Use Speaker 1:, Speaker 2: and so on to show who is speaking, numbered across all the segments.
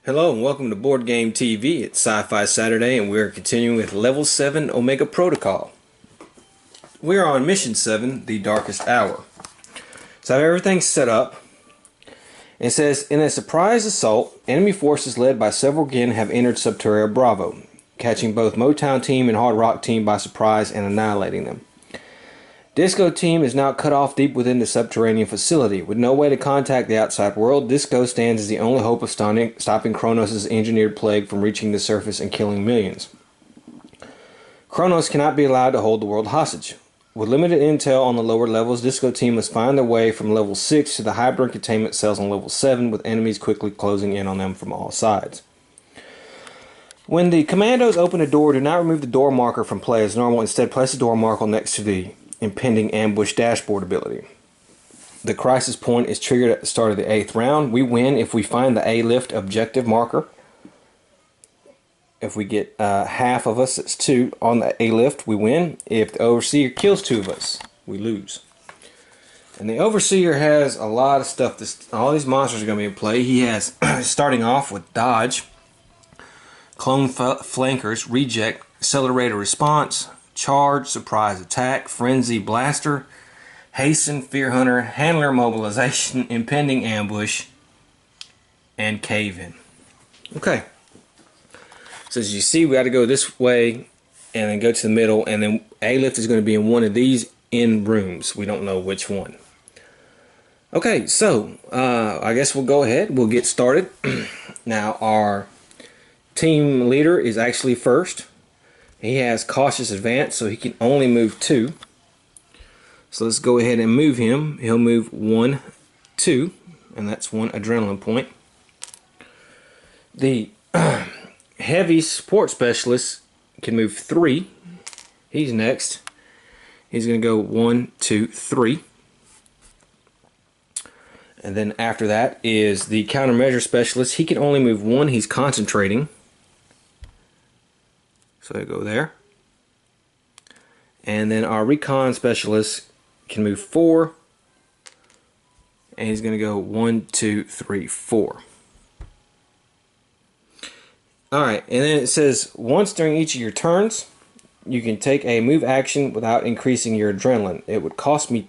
Speaker 1: Hello and welcome to Board Game TV. It's Sci-Fi Saturday and we're continuing with Level 7 Omega Protocol. We are on Mission 7, the Darkest Hour. So I have everything set up. It says, in a surprise assault, enemy forces led by several Gin have entered Subterra Bravo, catching both Motown Team and Hard Rock Team by surprise and annihilating them. Disco Team is now cut off deep within the subterranean facility. With no way to contact the outside world, Disco stands as the only hope of stopping Kronos' engineered plague from reaching the surface and killing millions. Kronos cannot be allowed to hold the world hostage. With limited intel on the lower levels, Disco Team must find their way from level 6 to the hybrid containment cells on level 7, with enemies quickly closing in on them from all sides. When the commandos open a door, do not remove the door marker from play as normal. Instead, place the door marker next to the impending ambush dashboard ability. The crisis point is triggered at the start of the 8th round. We win if we find the A-lift objective marker. If we get half of us, it's 2 on the A-lift, we win. If the Overseer kills 2 of us, we lose. And the Overseer has a lot of stuff. All these monsters are going to be in play. He has, starting off with Dodge, Clone Flankers, Reject, Accelerator Response, Charge, Surprise Attack, Frenzy Blaster, Hasten, Fear Hunter, Handler Mobilization, Impending Ambush, and Cave In. Okay. So as you see, we got to go this way and then go to the middle, and then A-lift is going to be in one of these in rooms. We don't know which one. Okay, so I guess we'll go ahead. We'll get started. Now our team leader is actually first. He has cautious advance, so he can only move 2. So let's go ahead and move him. He'll move 1, 2, and that's 1 adrenaline point. The heavy support specialist can move 3. He's next. He's going to go 1, 2, 3. And then after that is the countermeasure specialist. He can only move 1. He's concentrating. So I go there. And then our recon specialist can move 4. And he's going to go 1, 2, 3, 4. Alright, and then it says, once during each of your turns, you can take a move action without increasing your adrenaline. It would cost me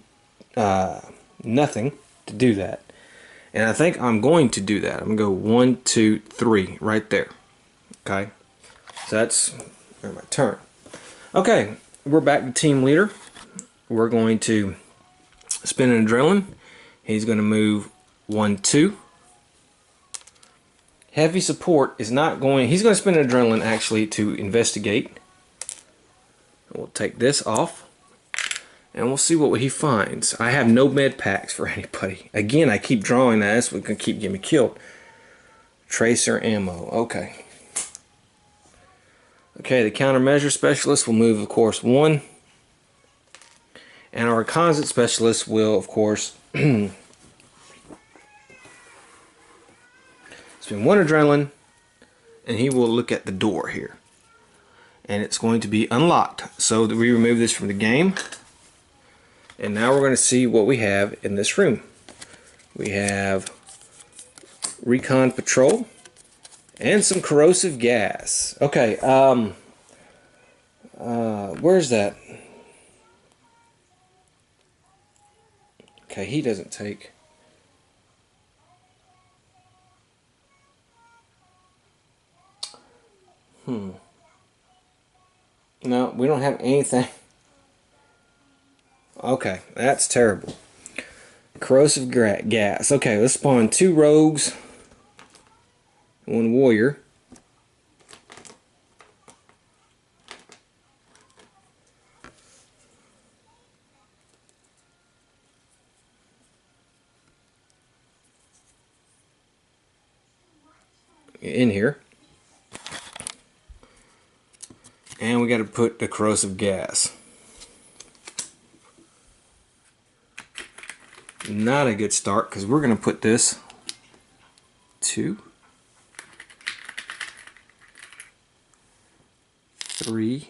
Speaker 1: nothing to do that. And I think I'm going to do that. I'm going to go 1, 2, 3 right there. Okay, so that's my turn. Okay, we're back to team leader. We're going to spin an adrenaline. He's going to move 1, 2. Heavy support is not going. He's going to spin an adrenaline actually to investigate. We'll take this off, and we'll see what he finds. I have no med packs for anybody. Again, I keep drawing that. That's what's going to keep getting me killed. Tracer ammo. Okay. Okay, the countermeasure specialist will move, of course, 1. And our reconnaissance specialist will, of course, spend 1 adrenaline, and he will look at the door here. And it's going to be unlocked. So we remove this from the game. And now we're going to see what we have in this room. We have Recon Patrol. And some corrosive gas. Okay, where's that? Okay, he doesn't take. No, we don't have anything. Okay, that's terrible. Corrosive gas. Okay, let's spawn 2 rogues. 1 warrior. In here. And we got to put the corrosive gas. Not a good start, because we're going to put this 2, 3,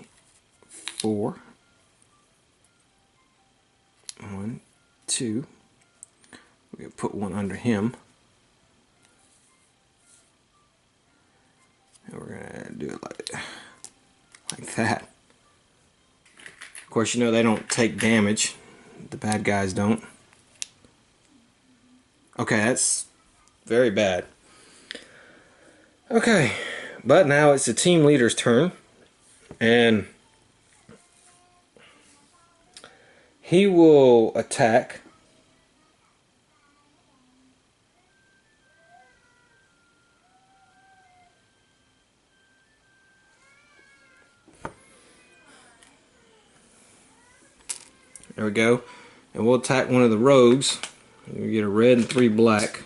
Speaker 1: 4, 1, 2. We're going to put 1 under him. And we're gonna do it like that. Of course, you know they don't take damage. The bad guys don't. Okay, that's very bad. Okay, but now it's the team leader's turn, and he will attack. There we go. And we'll attack one of the rogues. We get a red and 3 black.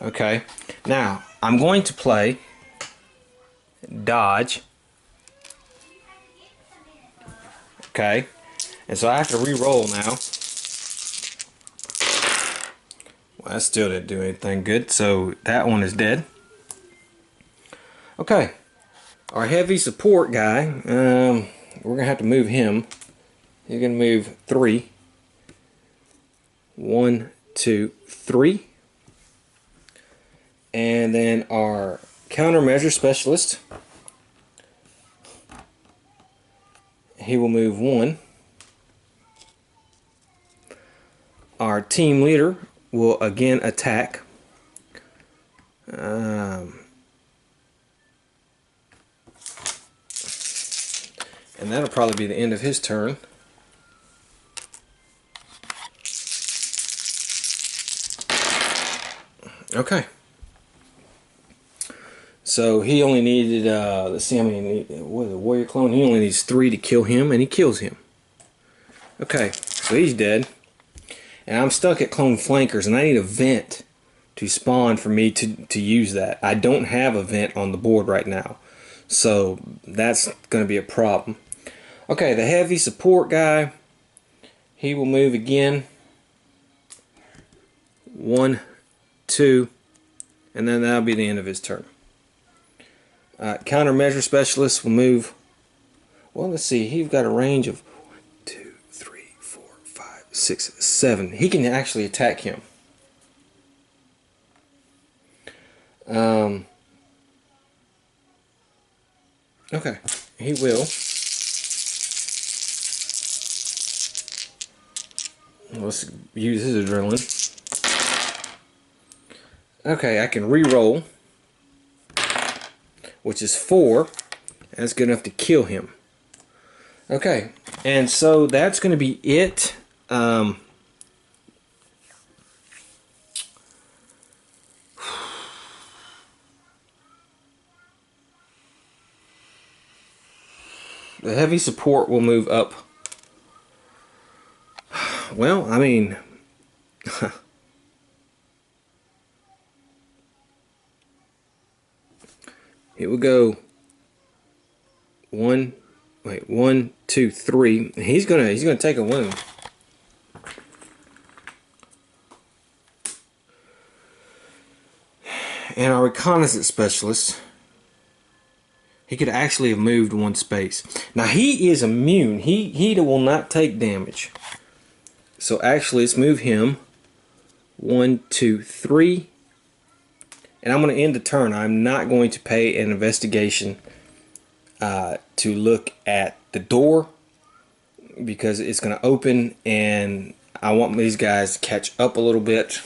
Speaker 1: Okay. Now, I'm going to play dodge. Okay. And so I have to re-roll now. Well, that still didn't do anything good. So that one is dead. Okay. Our heavy support guy, we're going to have to move him. He's going to move 3. 1, 2, 3. And then our countermeasure specialist, he will move 1. Our team leader will again attack. And that'll probably be the end of his turn. Okay. So he only needed, let's see how many, what is it, warrior clone? He only needs 3 to kill him, and he kills him. Okay, so he's dead. And I'm stuck at clone flankers, and I need a vent to spawn for me to use that. I don't have a vent on the board right now. So that's going to be a problem. Okay, the heavy support guy, he will move again. 1, 2, and then that'll be the end of his turn. Countermeasure specialist will move. Well, let's see. He's got a range of 1, 2, 3, 4, 5, 6, 7. He can actually attack him. Okay, he will. Let's use his adrenaline. Okay, I can re-roll, which is 4. That's good enough to kill him. Okay, and so that's going to be it. The heavy support will move up. Well, I mean, it will go 1, 2, 3. He's gonna take a wound. And our reconnaissance specialist, he could actually have moved 1 space. Now he is immune. He will not take damage. So actually, let's move him 1, 2, 3. And I'm going to end the turn. I'm not going to pay an investigation to look at the door, because it's going to open and I want these guys to catch up a little bit.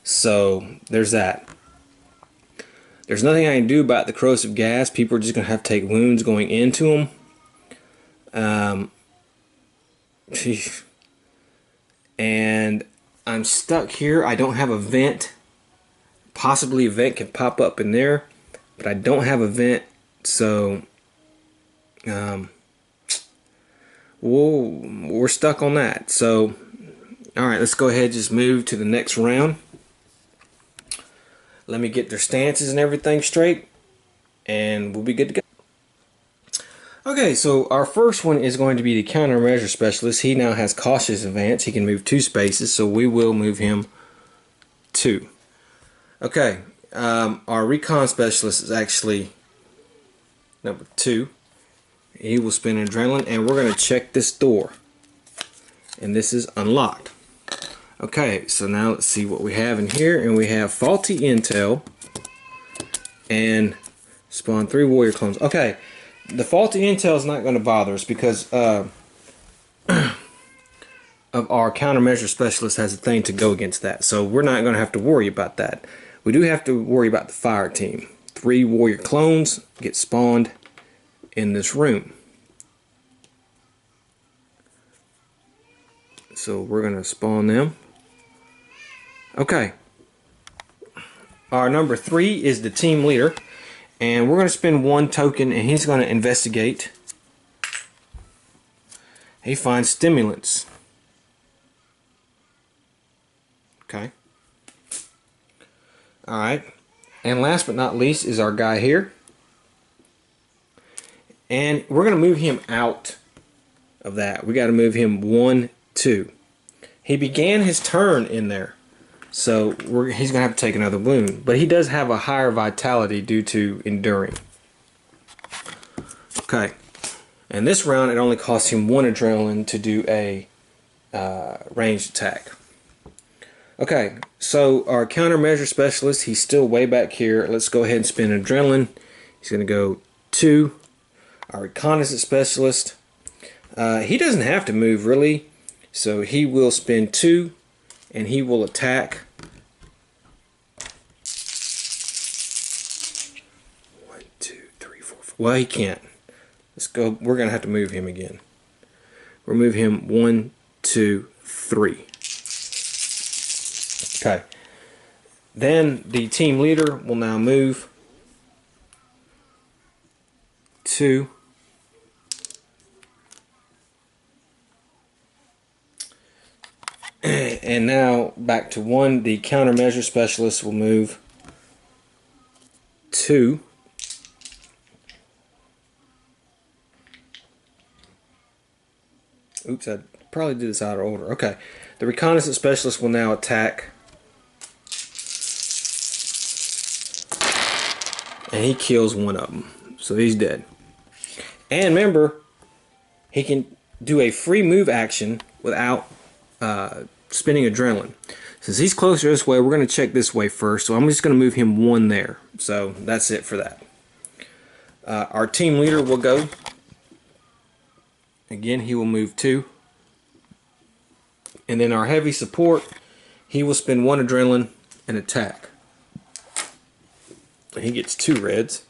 Speaker 1: So there's that. There's nothing I can do about the corrosive gas. People are just going to have to take wounds going into them. And I'm stuck here. I don't have a vent. Possibly a vent can pop up in there, but I don't have a vent, so we're stuck on that. So alright, let's go ahead and just move to the next round. Let me get their stances and everything straight, and we'll be good to go. Okay, so our first one is going to be the countermeasure specialist. He now has cautious advance. He can move 2 spaces, so we will move him 2. Okay, our recon specialist is actually number 2. He will spin adrenaline, and we're going to check this door. And this is unlocked. Okay, so now let's see what we have in here, and we have faulty intel and spawn 3 warrior clones. Okay, the faulty intel is not going to bother us because of our countermeasure specialist has a thing to go against that, so we're not going to have to worry about that. We do have to worry about the fire team. 3 warrior clones get spawned in this room. So we're going to spawn them. Okay. Our number 3 is the team leader. And we're going to spend 1 token and he's going to investigate. He finds stimulants. Okay. Alright. And last but not least is our guy here. And we're going to move him out of that. We got to move him 1, 2. He began his turn in there. So he's going to have to take another wound. But he does have a higher vitality due to enduring. Okay. And this round it only costs him 1 adrenaline to do a ranged attack. Okay, so our countermeasure specialist, he's still way back here. Let's go ahead and spin adrenaline. He's going to go 2. Our reconnaissance specialist, he doesn't have to move really, so he will spend 2 and he will attack. 1, 2, 3, 4, 5. Well, he can't. Let's go. We're going to have to move him again. We'll move him 1, 2, 3. Okay. Then the team leader will now move 2. And now back to 1. The countermeasure specialist will move 2. Oops, I probably did this out of order. Okay. The reconnaissance specialist will now attack. And he kills 1 of them. So he's dead. And remember, he can do a free move action without spinning adrenaline. Since he's closer this way, we're going to check this way first. So I'm just going to move him 1 there. So that's it for that. Our team leader will go. Again, he will move 2. And then our heavy support, he will spend 1 adrenaline and attack. He gets 2 reds.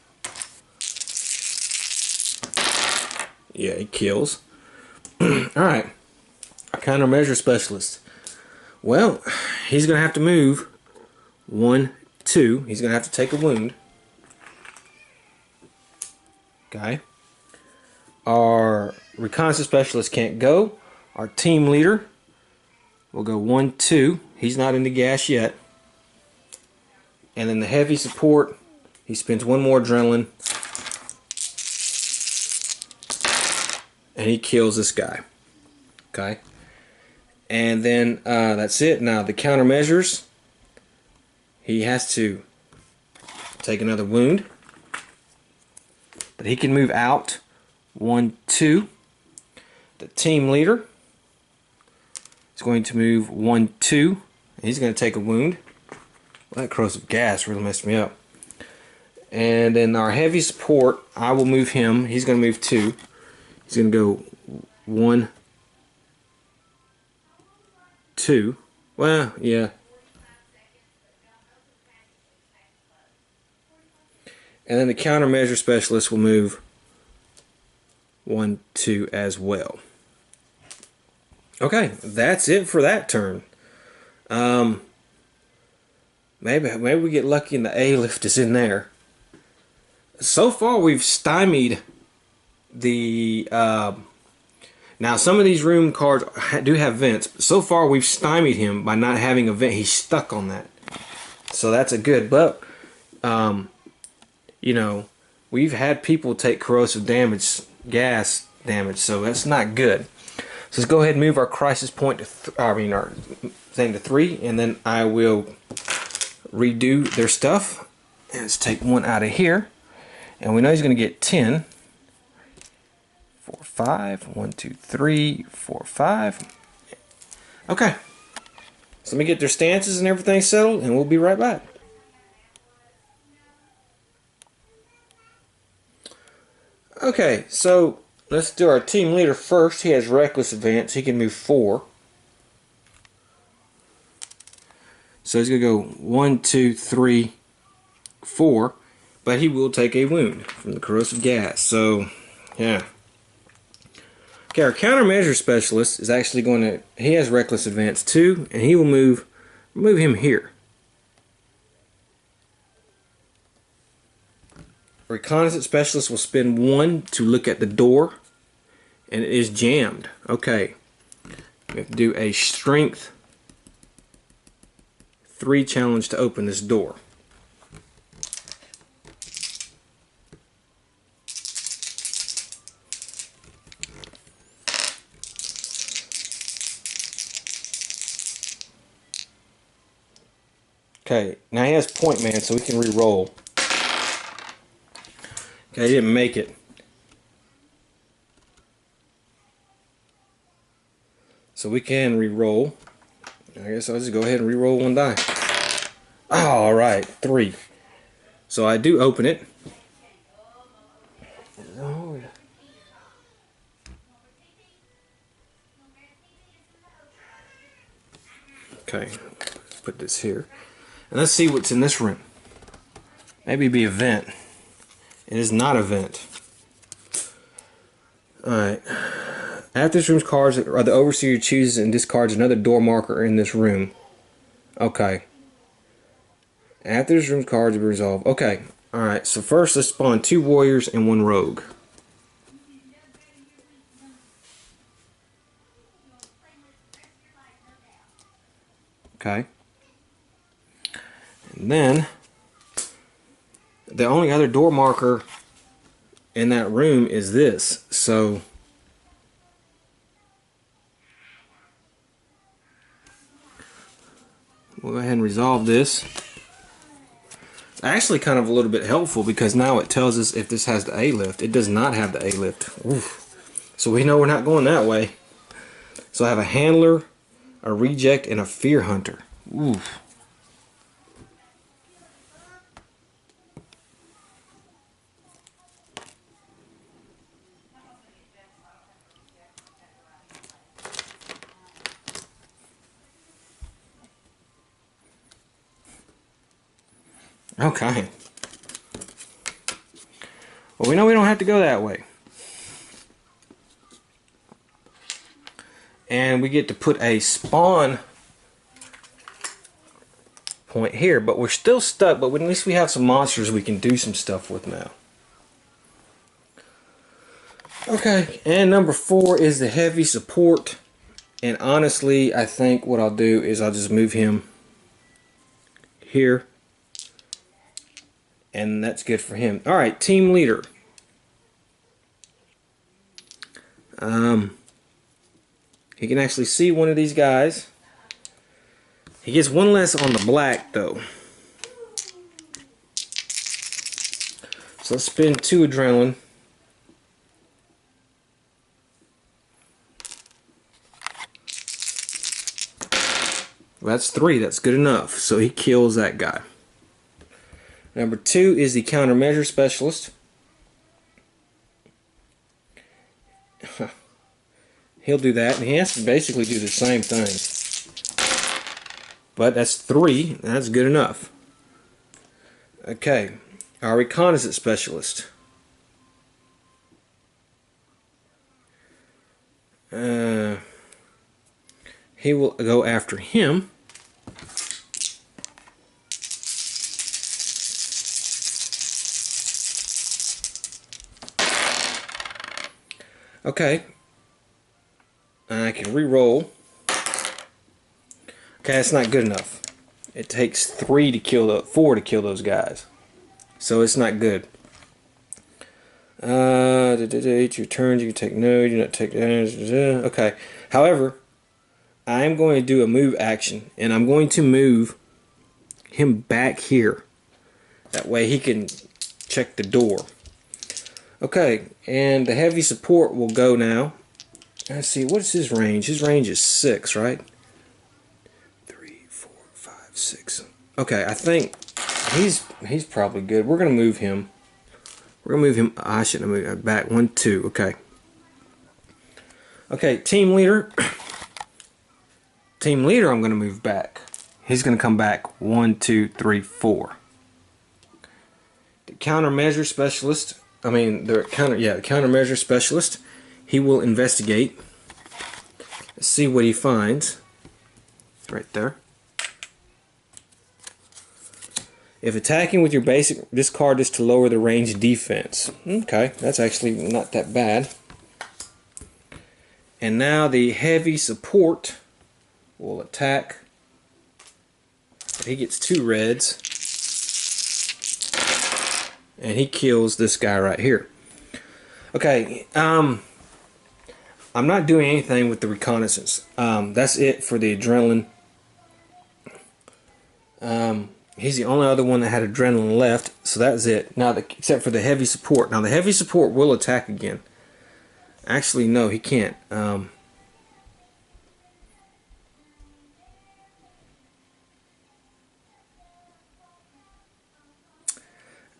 Speaker 1: Yeah, he kills. Alright. Our countermeasure specialist. Well, he's going to have to move 1, 2. He's going to have to take a wound. Okay. Our reconnaissance specialist can't go. Our team leader will go 1, 2. He's not in the gas yet. And then the heavy support, he spends 1 more adrenaline. And he kills this guy. Okay. And then that's it. Now the countermeasures, he has to take another wound. But he can move out 1, 2. The team leader is going to move 1, 2. He's going to take a wound. Well, that corrosive gas really messed me up. And then our heavy support, I will move him. He's going to move 2. He's going to go 1, 2. Well, yeah. And then the countermeasure specialist will move 1, 2 as well. Okay, that's it for that turn. Maybe we get lucky and the A-lift is in there. So far we've stymied the now some of these room cards do have vents, but so far we've stymied him by not having a vent. He's stuck on that, so that's a good. But you know, we've had people take corrosive damage, gas damage, so that's not good. So let's go ahead and move our crisis point to our thing to 3, and then I will redo their stuff. And let's take 1 out of here, and we know he's going to get 10. 4, 5. 1, 2, 3, 4, 5. Okay. So let me get their stances and everything settled, and we'll be right back. Okay, so let's do our team leader first. He has reckless advance. He can move 4. So he's going to go 1, 2, 3, 4. But he will take a wound from the corrosive gas. So, yeah. Okay, our countermeasure specialist is actually going to... He has reckless advance 2, and he will move him here. Reconnaissance specialist will spend 1 to look at the door, and it is jammed. Okay, we have to do a strength 3 challenge to open this door. Okay, now he has point man, so we can re-roll. Okay, he didn't make it. So we can re-roll. I guess I'll just go ahead and re-roll 1 die. Oh, alright, 3. So I do open it. Okay, let's put this here. And let's see what's in this room. Maybe it'd be a vent. It is not a vent. Alright. After this room's cards, or the overseer chooses and discards another door marker in this room. Okay. After this room's cards are resolved. Okay. Alright, so first let's spawn 2 warriors and 1 rogue. Okay. And then the only other door marker in that room is this. So we'll go ahead and resolve this. It's actually kind of a little bit helpful because now it tells us if this has the A lift. It does not have the A lift. Oof. So we know we're not going that way. So I have a handler, a reject, and a fear hunter. Oof. Okay. Well, we know we don't have to go that way. And we get to put a spawn point here, but we're still stuck, but at least we have some monsters we can do some stuff with now. Okay, and number 4 is the heavy support. And honestly, I think what I'll do is I'll just move him here. And that's good for him. Alright, team leader. He can actually see one of these guys. He gets 1 less on the black though. So let's spend 2 adrenaline. Well, that's 3. That's good enough. So he kills that guy. Number 2 is the countermeasure specialist. He'll do that, and he has to basically do the same thing. But that's 3. That's good enough. Okay, our reconnaissance specialist. He will go after him. Okay. I can re-roll. Okay, that's not good enough. It takes 4 to kill those guys. So it's not good. Each your turns, you can take no, you do not take damage. Okay. However, I am going to do a move action, and I'm going to move him back here. That way he can check the door. Okay, and the heavy support will go now. Let's see, what is his range? His range is 6, right? 3, 5, 6. Okay, I think he's probably good. We're gonna move him. We're gonna move him. I shouldn't have moved him back. 1, 2. Okay. Okay, team leader. Team leader, I'm gonna move back. He's gonna come back 1, 2, 3, 4. The countermeasure specialist. The countermeasure specialist. He will investigate. Let's see what he finds. Right there. If attacking with your basic, discard this to lower the range defense. Okay, that's actually not that bad. And now the heavy support will attack. He gets 2 reds. And he kills this guy right here. Okay, I'm not doing anything with the reconnaissance. That's it for the adrenaline. He's the only other one that had adrenaline left, so that's it. Now, except for the heavy support. Now, the heavy support will attack again. Actually, no, he can't.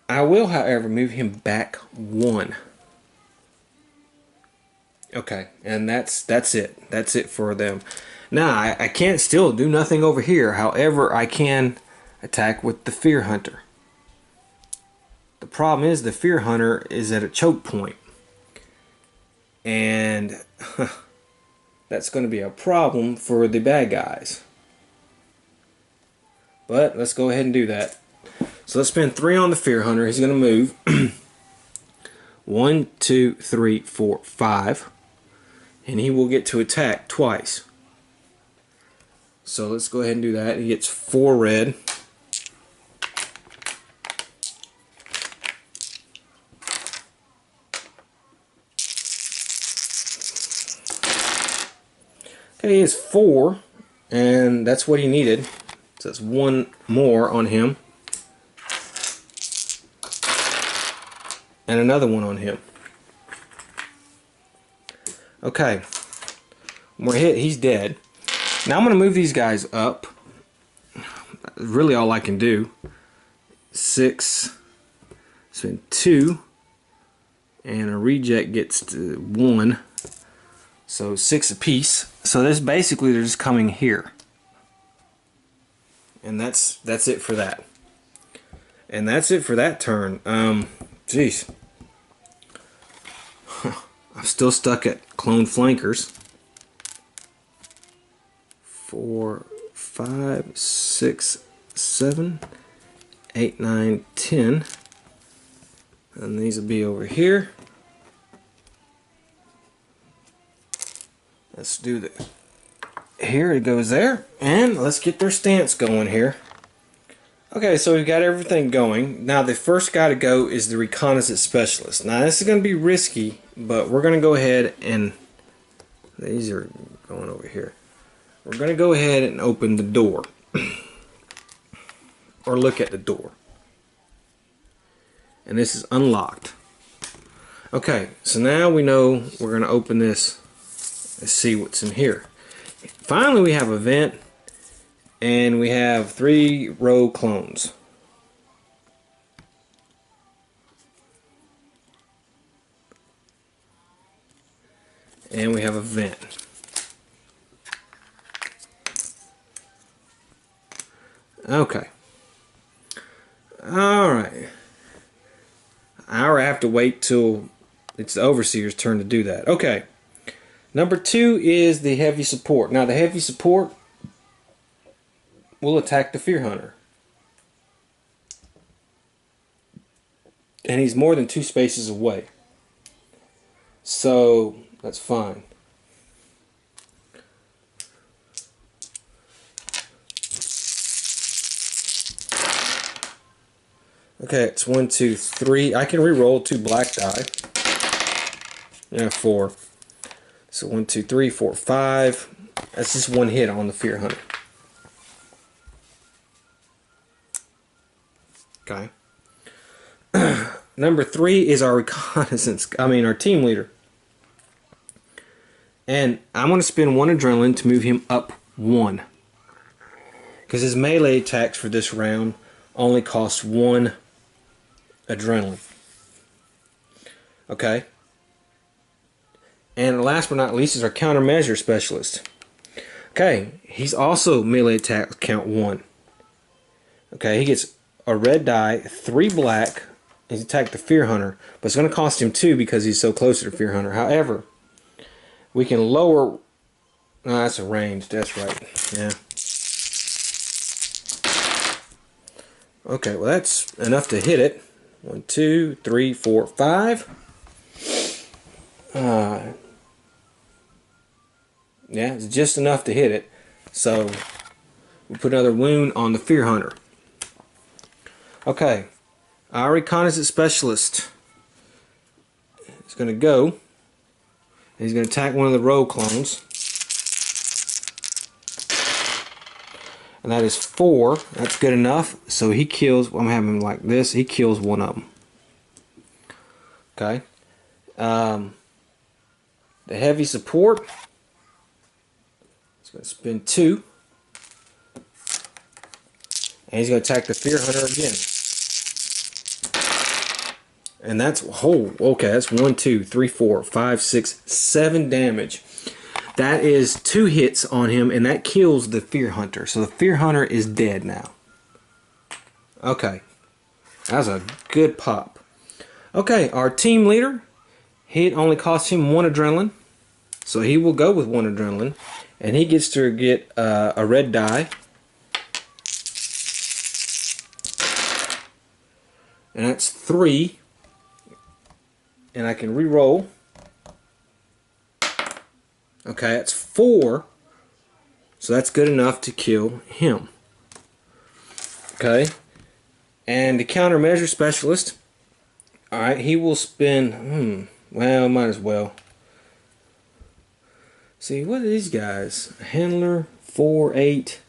Speaker 1: I will, however, move him back 1. Okay, and that's it. That's it for them. Now, I can't still do nothing over here. However, I can attack with the Fear Hunter. The problem is the Fear Hunter is at a choke point. And that's going to be a problem for the bad guys. But let's go ahead and do that. So let's spend 3 on the Fear Hunter. He's going to move 1, 2, 3, 4, 5. And he will get to attack twice. So let's go ahead and do that. He gets 4 red. Okay, he has 4, and that's what he needed. So that's 1 more on him. And another one on him. Okay. We're hit. He's dead. Now I'm going to move these guys up. Really all I can do. 6. So 2. And a reject gets to 1. So 6 apiece. So this basically they're just coming here. And that's it for that. And that's it for that turn. Jeez. I'm still stuck at clone flankers. 4, 5, 6, 7, 8, 9, 10. And these will be over here. Let's do the... Here it goes there. And let's get their stance going here. Okay, so we've got everything going. Now the first guy to go is the reconnaissance specialist. Now this is going to be risky, but we're going to go ahead and... These are going over here. We're going to go ahead and open the door. Or look at the door. And this is unlocked. Okay, so now we know we're going to open this and see what's in here. Finally we have a vent. And we have 3 row clones. And we have a vent. Okay. Alright. I'll have to wait till it's the Overseer's turn to do that. Okay. Number 2 is the heavy support. Now the heavy support will attack the Fear Hunter. And he's more than 2 spaces away. So that's fine. Okay, it's 1, 2, 3. I can re-roll 2 black die. Yeah, 4. So 1, 2, 3, 4, 5. That's just 1 hit on the Fear Hunter. Okay. Number 3 is our our team leader. And I'm going to spend 1 adrenaline to move him up 1. because his melee attacks for this round only cost 1 adrenaline. Okay. And last but not least is our countermeasure specialist. Okay, he's also melee attack count 1. Okay, he gets a red die, 3 black. He's attacked the Fear Hunter, but it's going to cost him 2 because he's so close to the Fear Hunter. However, we can lower. No, that's a ranged. That's right. Yeah. Okay, well that's enough to hit it. 1, 2, 3, 4, 5. Yeah, it's just enough to hit it. So we put another wound on the Fear Hunter. Okay, our reconnaissance specialist is going to go, and he's going to attack one of the rogue clones, and that is 4. That's good enough. So he kills. I'm having him like this. He kills one of them. Okay. The heavy support. He's going to spend 2. And he's going to attack the Fear Hunter again. And that's, oh, okay, that's 1, 2, 3, 4, 5, 6, 7 damage. That is 2 hits on him, and that kills the Fear Hunter. So the Fear Hunter is dead now. Okay. That was a good pop. Okay, our team leader, he only cost him 1 adrenaline. So he will go with 1 adrenaline. And he gets to get a red die. And that's 3. And I can re-roll. Okay, that's 4. So that's good enough to kill him. Okay. And the countermeasure specialist. Alright, he will spend... well, might as well. See, what are these guys? A handler, 4, 8,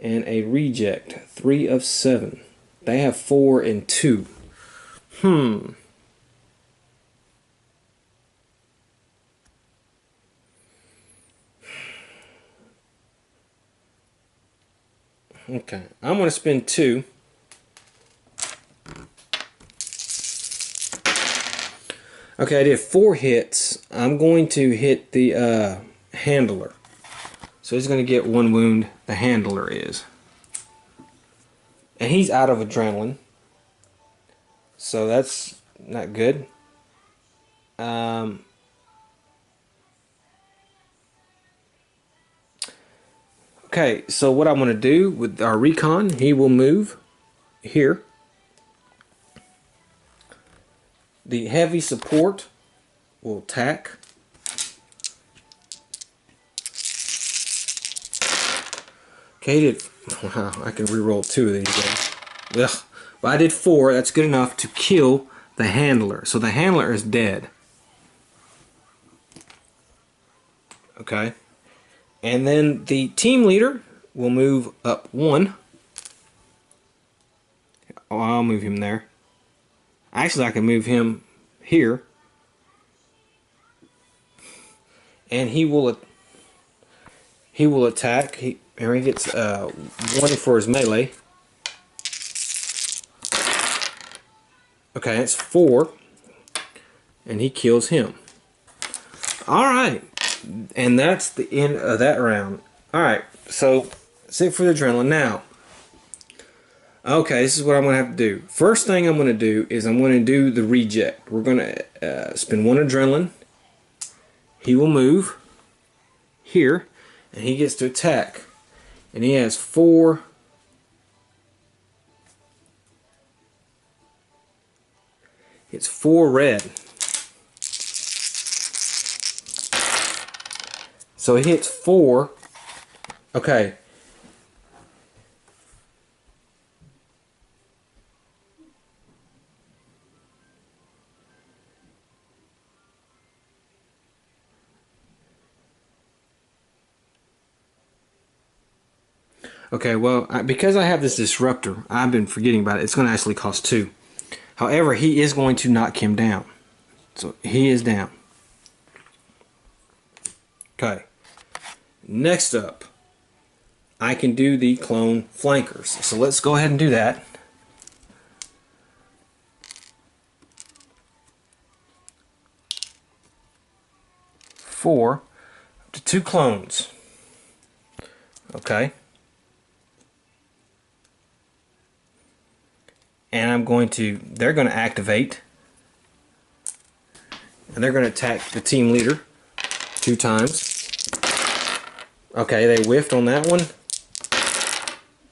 Speaker 1: and a reject, 3 of 7. They have 4 and 2. Okay, I'm going to spend 2. Okay, I did 4 hits. I'm going to hit the handler. So he's going to get 1 wound. The handler is. And he's out of adrenaline. So that's not good. Okay, so what I'm going to do with our recon, he will move here. The heavy support will attack. Okay, wow, I can re-roll 2 of these guys. Ugh. Well, I did 4. That's good enough to kill the handler. So the handler is dead. Okay. And then the team leader will move up 1. Oh, I'll move him there. Actually, I can move him here. And he will attack. He gets 1 for his melee. Okay, that's 4. And he kills him. Alright. And that's the end of that round. Alright, so that's it for the adrenaline. Now, okay, this is what I'm going to have to do. First thing I'm going to do is I'm going to do the reject. We're going to spend 1 adrenaline. He will move here, and he gets to attack. And he has 4. It's 4 red. So he hits 4. Okay. Okay, well, because I have this disruptor, I've been forgetting about it. It's going to actually cost 2. However, he is going to knock him down. So he is down. Okay. Next up, I can do the clone flankers. So let's go ahead and do that. Four to 2 clones. Okay. And they're going to activate. And they're going to attack the team leader 2 times. Okay, they whiffed on that one.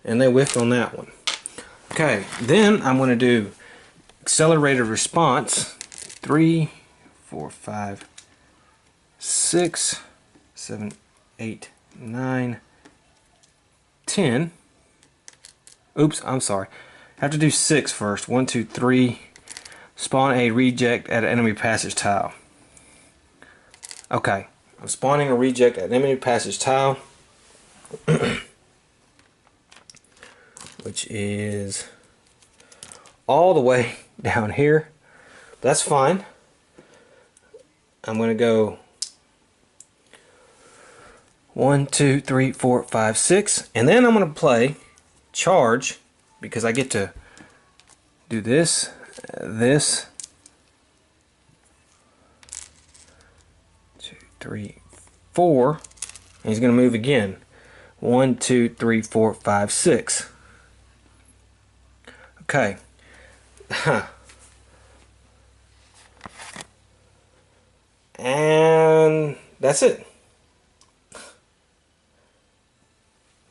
Speaker 1: And they whiffed on that one. Okay, then I'm going to do accelerated response. 3, 4, 5, 6, 7, 8, 9, 10. Oops, I'm sorry. I have to do 6 first. 1, 2, 3. Spawn a reject at an enemy passage tile. Okay, I'm spawning a reject at an enemy passage tile. Which is all the way down here. That's fine. I'm going to go 1, 2, 3, 4, 5, 6. And then I'm going to play charge because I get to do this, this, 2, 3, 4. And he's going to move again. 1, 2, 3, 4, 5, 6. Okay. And that's it.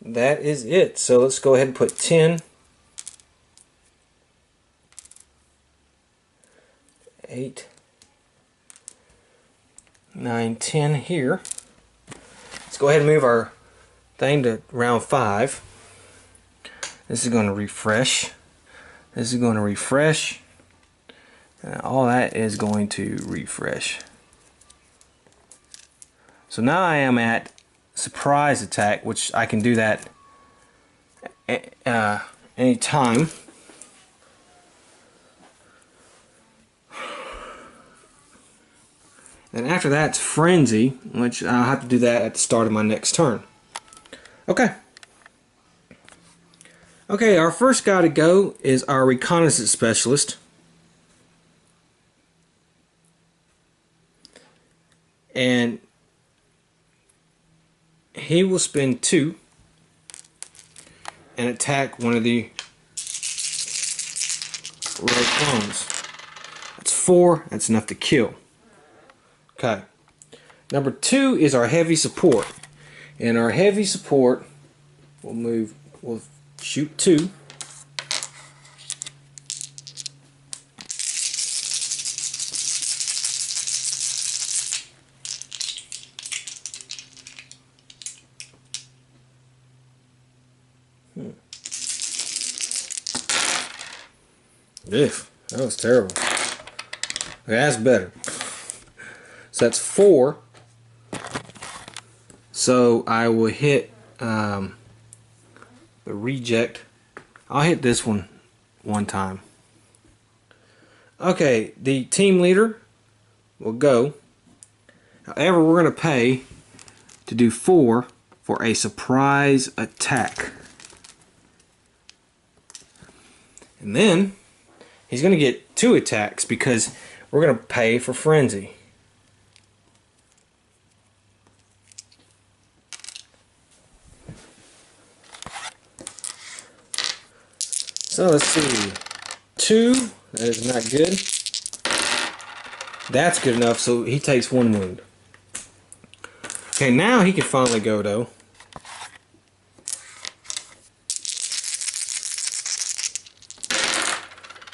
Speaker 1: That is it. So let's go ahead and put 10, 8, 9, 10 here. Let's go ahead and move our thing to round 5. This is going to refresh. This is going to refresh. And all that is going to refresh. So now I am at surprise attack, which I can do that anytime. And after that, it's frenzy, which I'll have to do that at the start of my next turn. Okay. Okay, our first guy to go is our reconnaissance specialist. And he will spend 2 and attack one of the red clones. That's 4. That's enough to kill. Okay. Number 2 is our heavy support. And our heavy support will shoot 2. That was terrible. Okay, that's better. So that's 4. So I will hit the reject. I'll hit this one time. Okay, the team leader will go. However, we're going to pay to do 4 for a surprise attack. And then he's going to get 2 attacks because we're going to pay for frenzy. So let's see. 2, that is not good. That's good enough, so he takes 1 wound. Okay, now he can finally go though.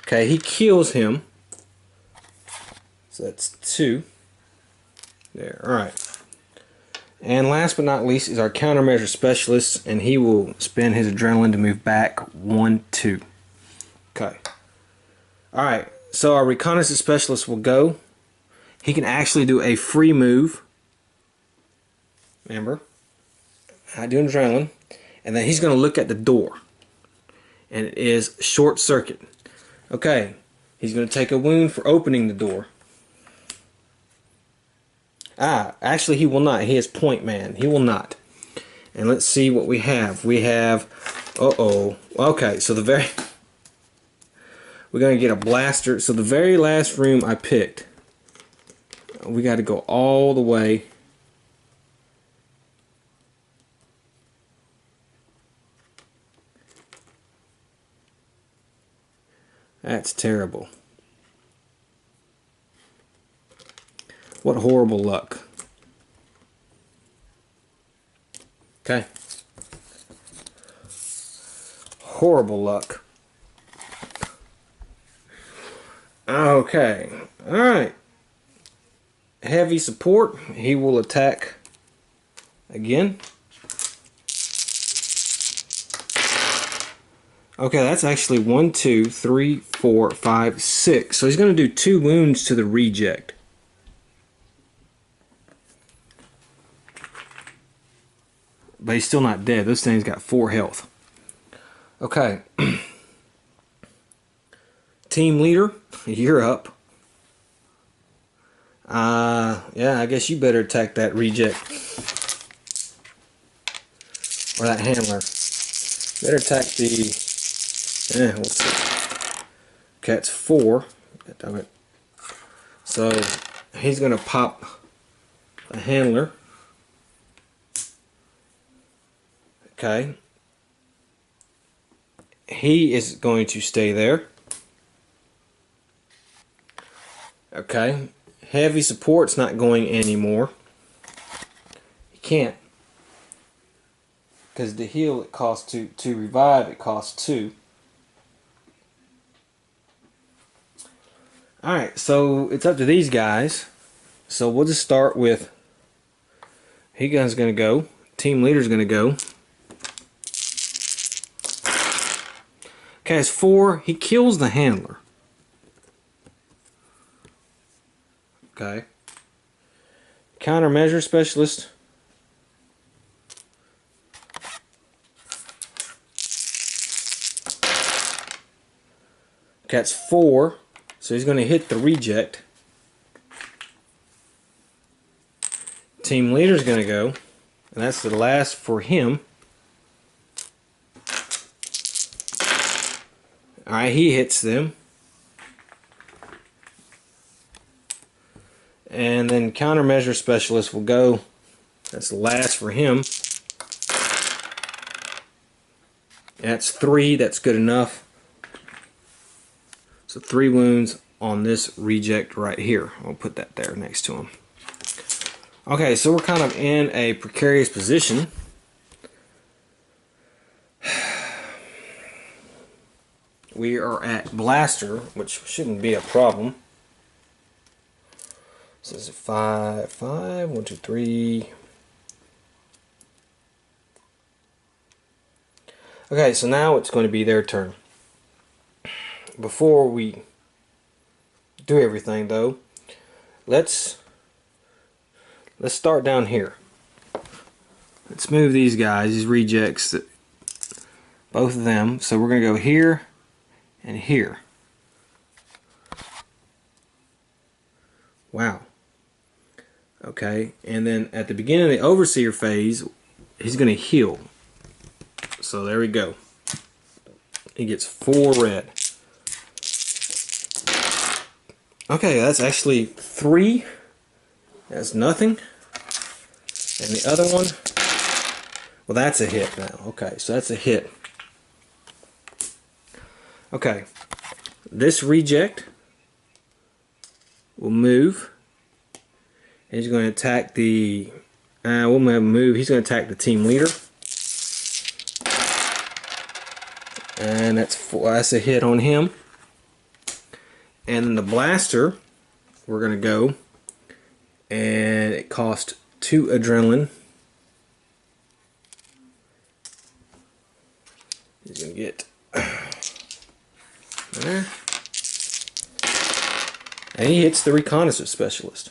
Speaker 1: Okay, he kills him. So that's 2. There, alright. And last but not least is our countermeasure specialist, and he will spend his adrenaline to move back 1, 2. Okay. Alright, so our reconnaissance specialist will go. He can actually do a free move. Remember? I do adrenaline. And then he's going to look at the door. And it is short circuit. Okay. He's going to take a wound for opening the door. Actually he will not. He is point man. He will not. And let's see what we have. We have, okay, so we're going to get a blaster. So the very last room I picked, we got to go all the way. That's terrible. What horrible luck. Okay. Horrible luck. Okay. Alright. Heavy support. He will attack again. Okay, that's actually 1, 2, 3, 4, 5, 6. So he's going to do 2 wounds to the reject. But he's still not dead. This thing's got 4 health. Okay. Team leader, you're up. Yeah, I guess you better attack that reject. Or that handler. Better attack the... we'll see. Okay, it's 4. So, he's going to pop the handler. Okay. He is going to stay there. Okay. Heavy support's not going anymore. He can't. Because to heal it costs 2. To revive it costs 2. Alright, so it's up to these guys. So we'll just start with... He guy's going to go. Team leader's going to go. Okay, it's 4. He kills the handler. Okay. Countermeasure specialist. Okay, it's 4. So he's going to hit the reject. Team leader's going to go. And that's the last for him. Alright, he hits them. And then countermeasure specialist will go. That's the last for him. That's 3. That's good enough. So 3 wounds on this reject right here. I'll put that there next to him. Okay, so we're kind of in a precarious position. We are at blaster, which shouldn't be a problem. This is a 5, 5, 1, 2, 3. Okay, so now it's going to be their turn. Before we do everything, though, let's start down here. Let's move these guys, these rejects, both of them. So we're going to go here and here. Wow. Okay, and then at the beginning of the overseer phase, he's going to heal. So there we go. He gets 4 red. Okay, that's actually 3. That's nothing. And the other one, well, that's a hit now. Okay, so that's a hit. Okay, this reject will move. He's going to attack the. We'll have him move. He's going to attack the team leader, and that's 4. That's a hit on him. And then the blaster, we're going to go, and it cost 2 adrenaline. He's going to get there. And he hits the reconnaissance specialist.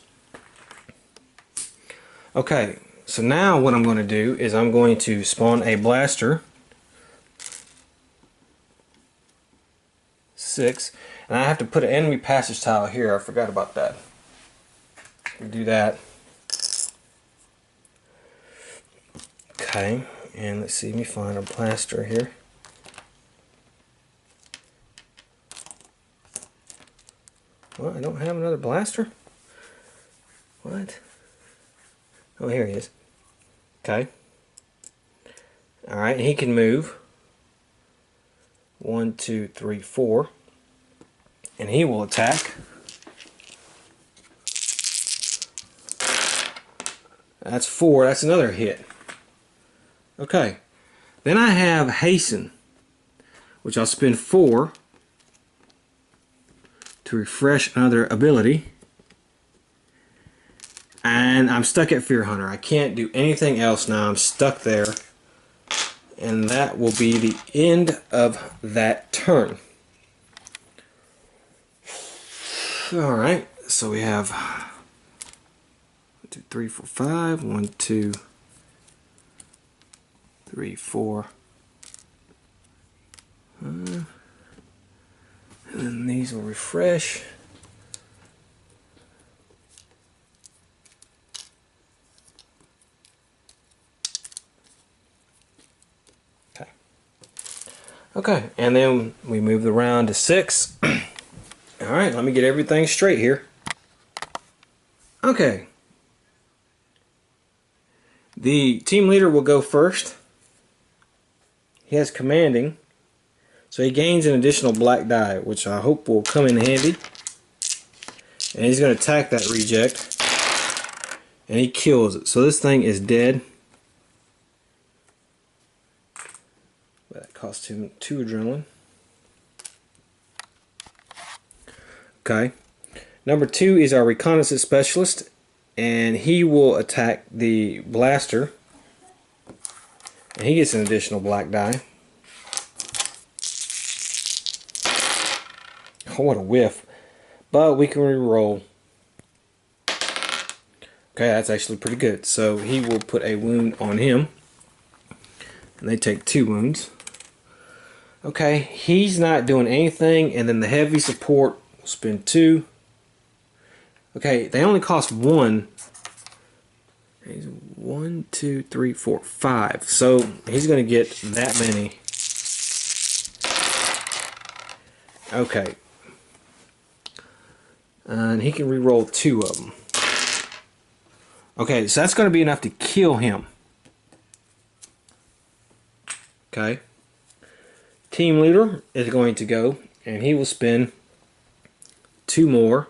Speaker 1: Okay, so now what I'm going to do is I'm going to spawn a blaster. 6. And I have to put an enemy passage tile here. I forgot about that. Do that. Okay, And let's see, let me find a blaster here. Well, I don't have another blaster? What? Oh, here he is. Okay. Alright, he can move. 1, 2, 3, 4. And he will attack. That's 4. That's another hit. Okay. Then I have Hasten, which I'll spend 4 to refresh another ability. And I'm stuck at Fear Hunter. I can't do anything else now. I'm stuck there. And that will be the end of that turn. Alright, so we have 1, 2, 3, 4, 5. 1, 2, 3, 4. And then these will refresh. Okay. Okay, and then we move the round to 6. Alright, let me get everything straight here. Okay. The team leader will go first. He has commanding, so he gains an additional black die, which I hope will come in handy. And he's going to attack that reject, and he kills it. So this thing is dead. That cost him 2 adrenaline. Okay. Number 2 is our reconnaissance specialist, and he will attack the blaster. And he gets an additional black die. Oh, what a whiff. But we can re-roll. Okay, that's actually pretty good. So he will put a wound on him. And they take 2 wounds. Okay, he's not doing anything. And then the heavy support will spend 2. Okay, they only cost 1. 1, 2, 3, 4, 5. So he's going to get that many. Okay. And he can re-roll 2 of them. Okay, so that's going to be enough to kill him. Okay. Team leader is going to go, and he will spend 2 more.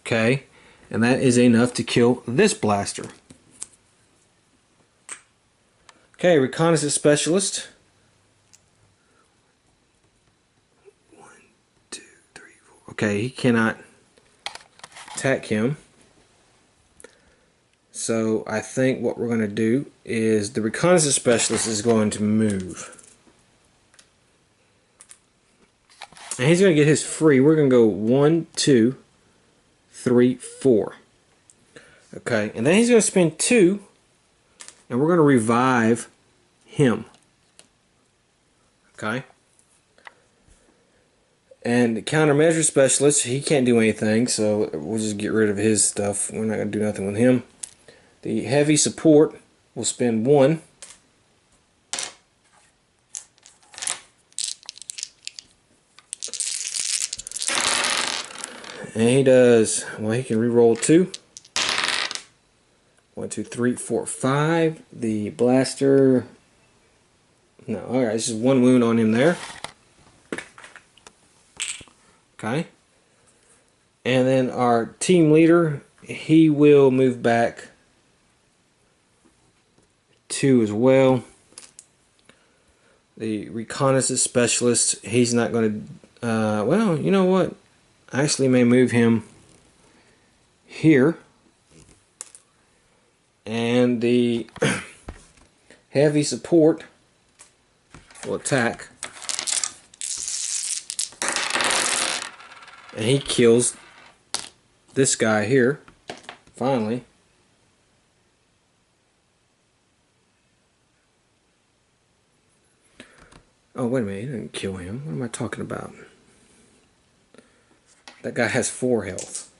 Speaker 1: Okay, and that is enough to kill this blaster. Okay, reconnaissance specialist. 1, 2, 3, 4. Okay, he cannot attack him. So I think what we're going to do is the reconnaissance specialist is going to move. And he's going to get his free. We're going to go 1, 2, 3, 4. Okay, and then he's going to spend 2, and we're going to revive him. Okay. And the countermeasure specialist, he can't do anything, so we'll just get rid of his stuff. We're not going to do nothing with him. The heavy support will spend 1. And he does, well, he can re-roll 2. 1, 2, 3, 4, 5. The blaster, no, alright, this is 1 wound on him there. Okay. And then our team leader, he will move back 2 as well. The reconnaissance specialist, he's not going to, well, you know what? I actually may move him here. And the heavy support will attack. And he kills this guy here, finally. Oh, wait a minute, he didn't kill him. What am I talking about? That guy has 4 health.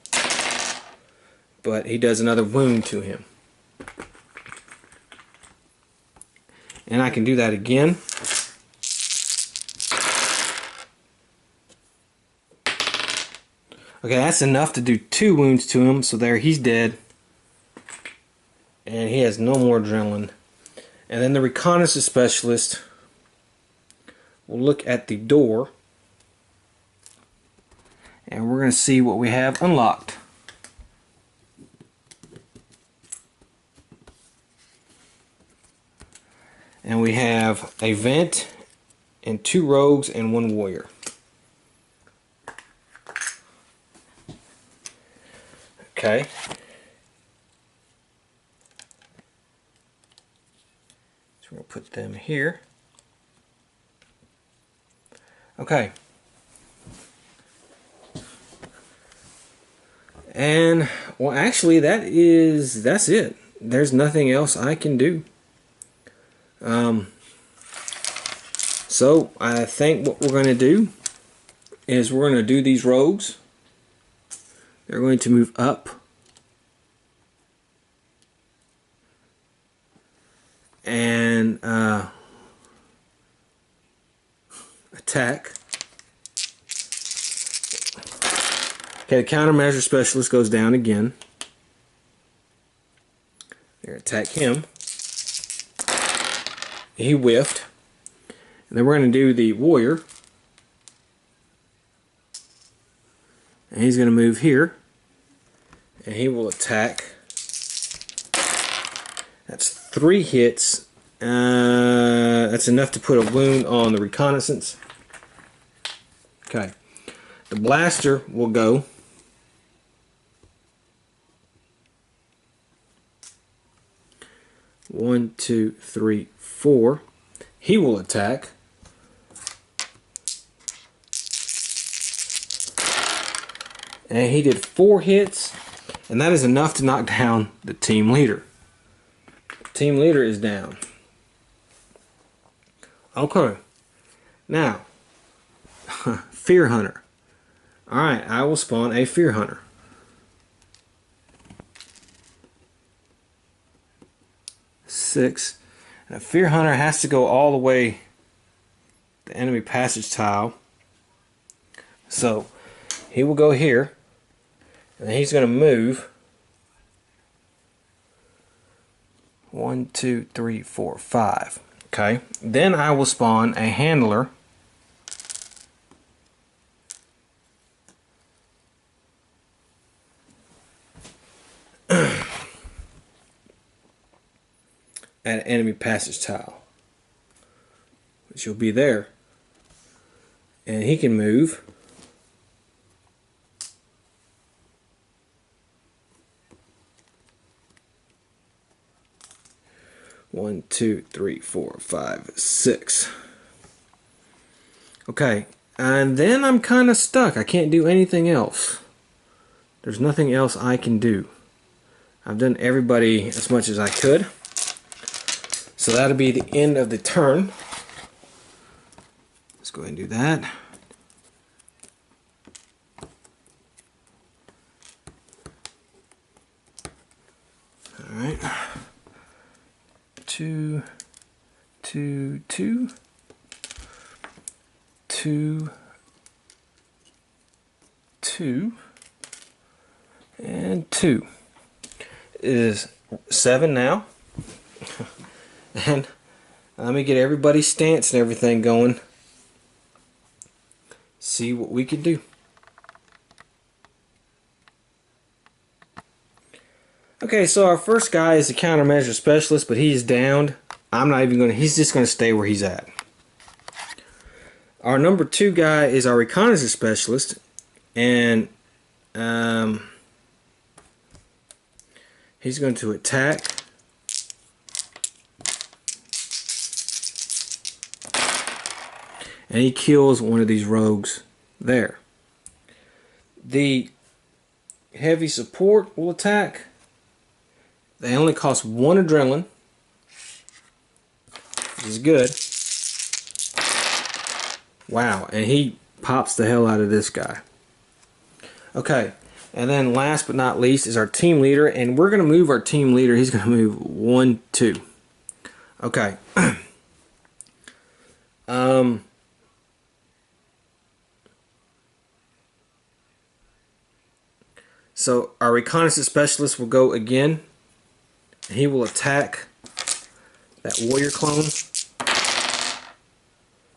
Speaker 1: but he does another wound to him. And I can do that again. Okay, that's enough to do 2 wounds to him, so there, he's dead. And he has no more adrenaline. And then the reconnaissance specialist will look at the door, and we're going to see what we have unlocked. And we have a vent and 2 rogues and 1 warrior. Okay. So we'll put them here. Okay. And well, actually that's it. There's nothing else I can do. So I think what we're going to do is we're going to do these rogues. They're going to move up and attack. Okay, the countermeasure specialist goes down again. There, attack him. He whiffed. And then we're going to do the warrior. And he's going to move here. And he will attack. That's 3 hits. That's enough to put a wound on the reconnaissance. Okay. The blaster will go. One, 2, 3, 4. He will attack. And he did 4 hits, and that is enough to knock down the team leader. Team leader is down. Okay. Now, Fear Hunter. Alright, I will spawn a Fear Hunter. Six. And a Fear Hunter has to go all the way the enemy passage tile. So he will go here, and he's going to move 1, 2, 3, 4, 5. Okay. Then I will spawn a handler. At an enemy passage tile, which will be there, and he can move 1, 2, 3, 4, 5, 6. Okay, and then I'm kind of stuck. I can't do anything else. There's nothing else I can do. I've done everybody as much as I could. So that'll be the end of the turn. Let's go ahead and do that. All right. 2, 2, 2, 2, 2, and 2. It is 7 now. And let me get everybody's stance and everything going. See what we can do. Okay, so our first guy is the countermeasure specialist, but he's downed. I'm not even going to, he's just going to stay where he's at. Our number 2 guy is our reconnaissance specialist, and he's going to attack. And he kills one of these rogues there. The heavy support will attack. They only cost 1 adrenaline, which is good. Wow, and he pops the hell out of this guy. Okay, And then last but not least is our team leader, and we're going to move our team leader. He's going to move 1, 2. Okay. So our reconnaissance specialist will go again, and he will attack that warrior clone.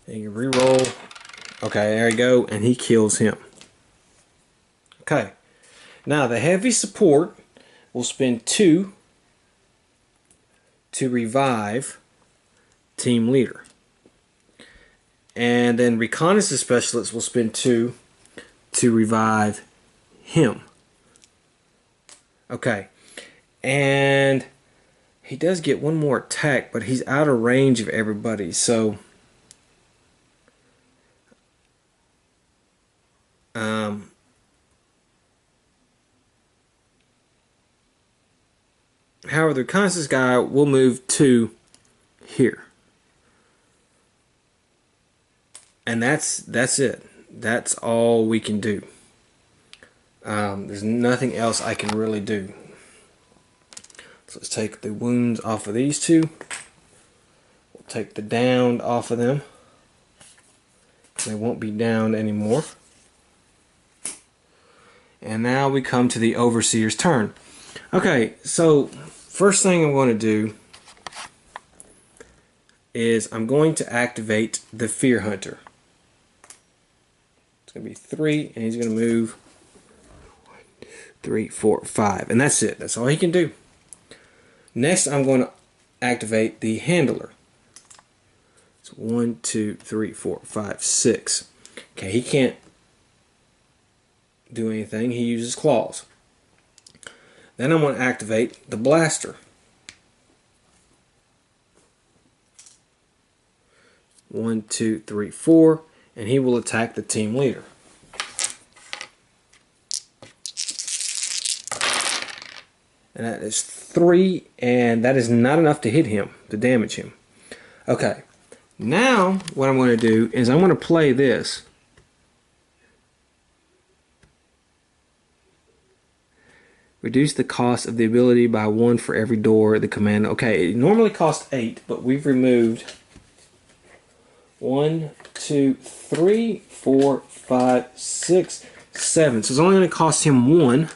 Speaker 1: And you re-roll. Okay, there you go, and he kills him. Okay. Now the heavy support will spend 2 to revive team leader. And then reconnaissance specialist will spend 2 to revive him. Okay. And he does get 1 more attack, but he's out of range of everybody. So however, the reconnaissance guy will move 2 here. And that's it. That's all we can do. There's nothing else I can really do. So let's take the wounds off of these 2. We'll take the downed off of them. They won't be downed anymore. And now we come to the overseer's turn. Okay, so first thing I'm going to do is I'm going to activate the Fear Hunter. It's going to be 3, and he's going to move 1, 2, 3, 4, 5. And that's it. That's all he can do. Next, I'm going to activate the Handler. It's 1, 2, 3, 4, 5, 6. Okay, he can't do anything. He uses claws. Then I'm going to activate the Blaster. 1, 2, 3, 4. And he will attack the team leader. And that is 3, and that is not enough to hit him, to damage him. Okay, now what I'm going to do is I'm going to play this. Reduce the cost of the ability by 1 for every door the command. Okay, it normally costs 8, but we've removed 1, 2, 3, 4, 5, 6, 7. So it's only going to cost him 1.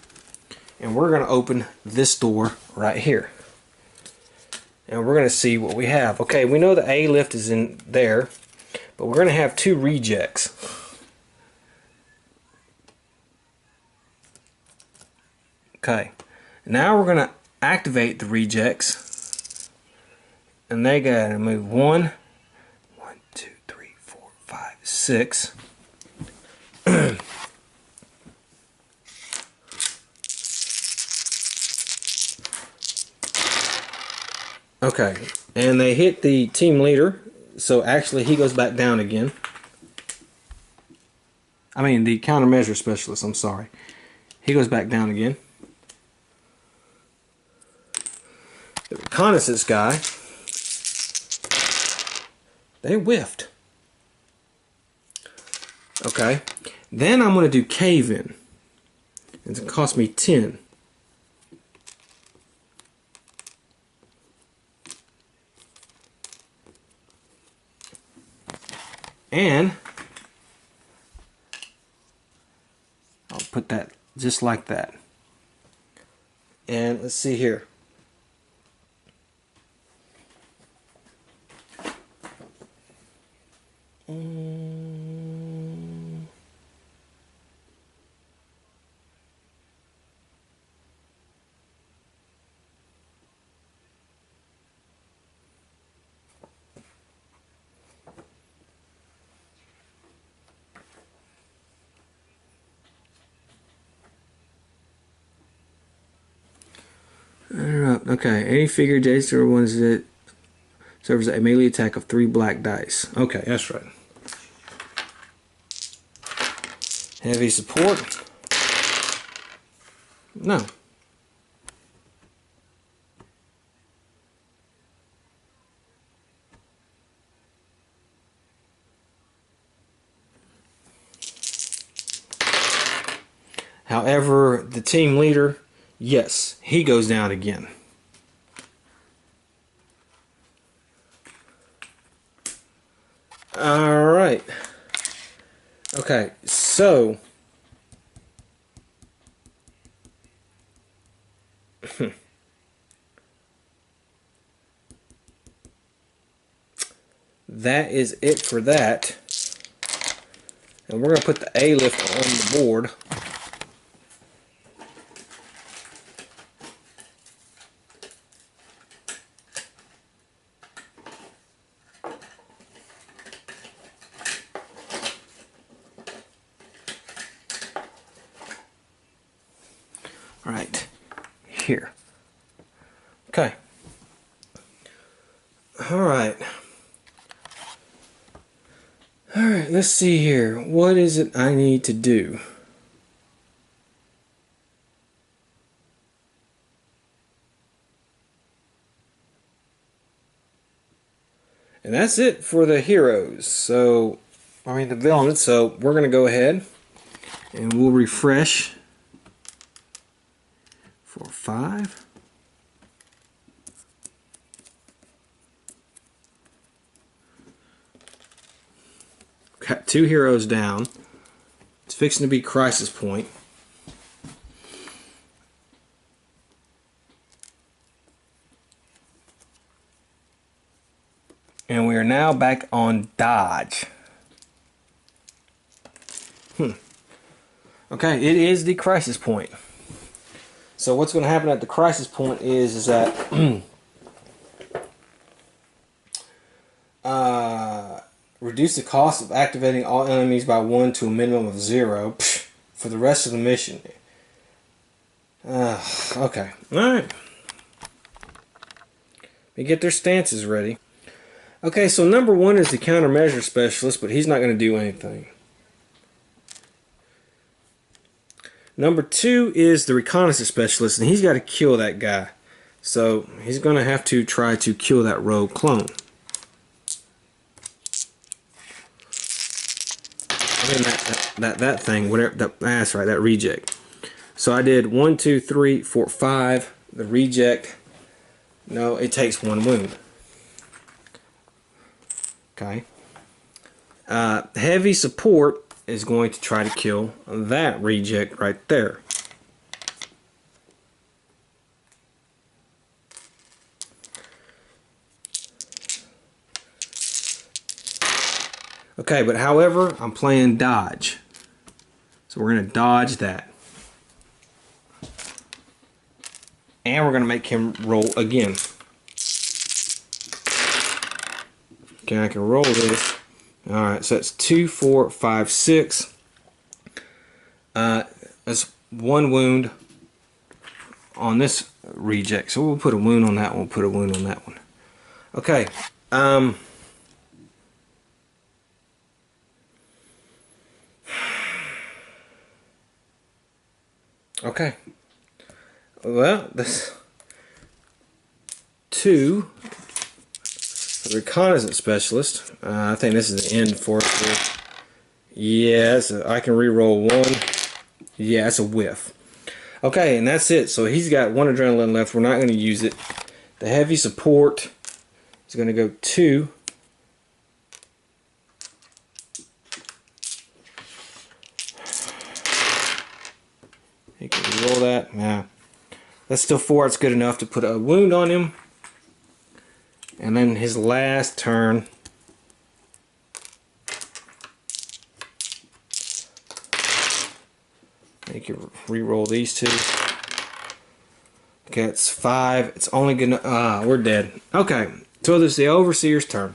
Speaker 1: And we're going to open this door right here. And we're going to see what we have. Okay, we know the A lift is in there. But we're going to have 2 rejects. Okay. Now we're going to activate the rejects. And they got to move 1, 2, 3, 4, 5, 6. Okay, and they hit the team leader, so actually he goes back down again. I mean, the countermeasure specialist, I'm sorry. He goes back down again. The reconnaissance guy, they whiffed. Okay, then I'm going to do cave in. It's going to cost me 10. And I'll put that just like that. And let's see here. Okay, any figure adjacent or ones that suffers a melee attack of 3 black dice. Okay, that's right. Heavy support. No. However, the team leader, yes, he goes down again. Alright. Okay, so that is it for that. And we're going to put the A lift on the board. Right here. Okay. Alright, let's see here. What is it I need to do? And that's it for the heroes. So, the villains. So, we're going to go ahead and we'll refresh for 5. Got 2 heroes down. It's fixing to be crisis point. And we are now back on dodge. Okay, it is the crisis point. So what's going to happen at the crisis point is that reduce the cost of activating all enemies by 1 to a minimum of 0 for the rest of the mission. Okay, alright. They get their stances ready. Okay, so number 1 is the countermeasure specialist, but he's not going to do anything. Number 2 is the reconnaissance specialist, and he's got to kill that guy. So he's going to have to try to kill that rogue clone. That thing, whatever. That's right, that reject. So I did 1, 2, 3, 4, 5. The reject. No, it takes 1 wound. Okay. Heavy support is going to try to kill that reject right there. Okay, but however, I'm playing dodge. So we're going to dodge that. And we're going to make him roll again. Okay, I can roll this. Alright, so that's 2, 4, 5, 6. That's 1 wound on this reject. So we'll put a wound on that one. We'll put a wound on that one. Okay. Okay. Well, this 2. The reconnaissance specialist. I think this is the end for it here. Yes, I can re-roll 1. Yeah, it's a whiff. Okay, and that's it. So he's got 1 adrenaline left. We're not going to use it. The heavy support is going to go 2. You can roll that. Yeah, that's still 4. It's good enough to put a wound on him. And then his last turn, you can re-roll these 2. Okay, it's 5. It's only gonna. We're dead. Okay, so this is the overseer's turn.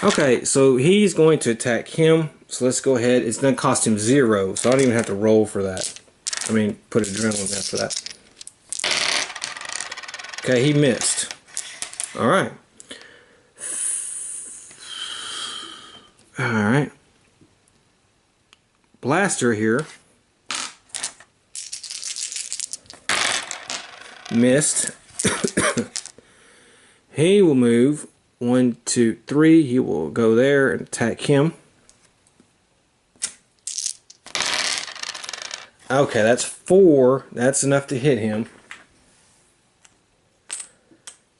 Speaker 1: Okay, so he's going to attack him. So let's go ahead. It's gonna cost him 0, so I don't even have to roll for that. I mean, put adrenaline after that. Okay, he missed. Alright. Alright. Blaster here. Missed. He will move 1, 2, 3. He will go there and attack him. Okay, that's 4. That's enough to hit him.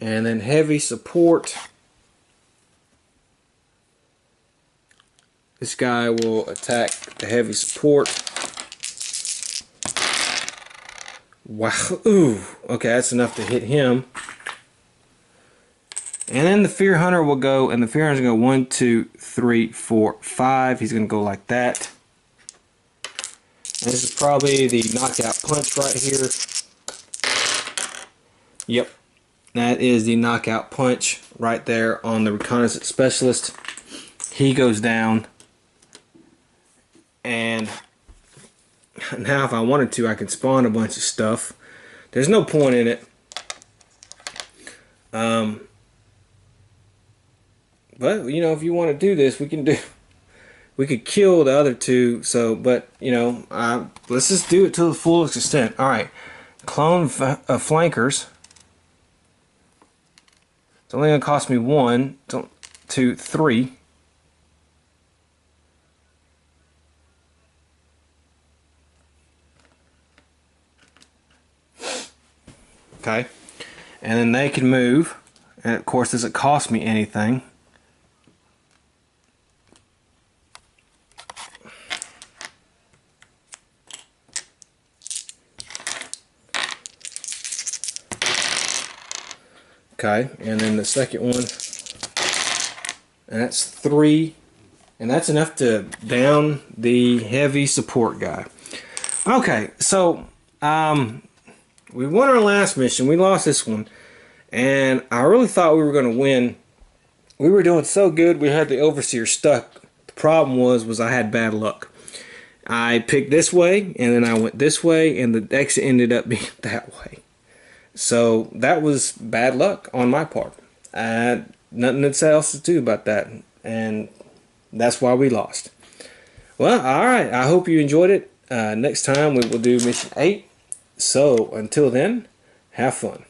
Speaker 1: And then heavy support. This guy will attack the heavy support. Wow. Ooh. Okay, that's enough to hit him. And then the Fear Hunter will go, and the Fear Hunter's going to go 1, 2, 3, 4, 5. He's going to go like that. And this is probably the knockout punch right here. Yep. That is the knockout punch right there on the reconnaissance specialist. He goes down. And now if I wanted to, I could spawn a bunch of stuff. There's no point in it. But, you know, if you want to do this, we could kill the other 2. So, but, you know, let's just do it to the fullest extent. Alright. Clone flankers. It's only going to cost me 1, 2, 3. Okay. And then they can move. And of course, doesn't cost me anything. Okay, and then the second one, and that's 3, and that's enough to down the heavy support guy. Okay, so we won our last mission. We lost this one, and I really thought we were going to win. We were doing so good. We had the overseer stuck. The problem was I had bad luck. I picked this way, and then I went this way, and the exit ended up being that way. So that was bad luck on my part. Nothing else to do about that. And that's why we lost. Well, alright. I hope you enjoyed it. Next time we will do mission 8. So until then, have fun.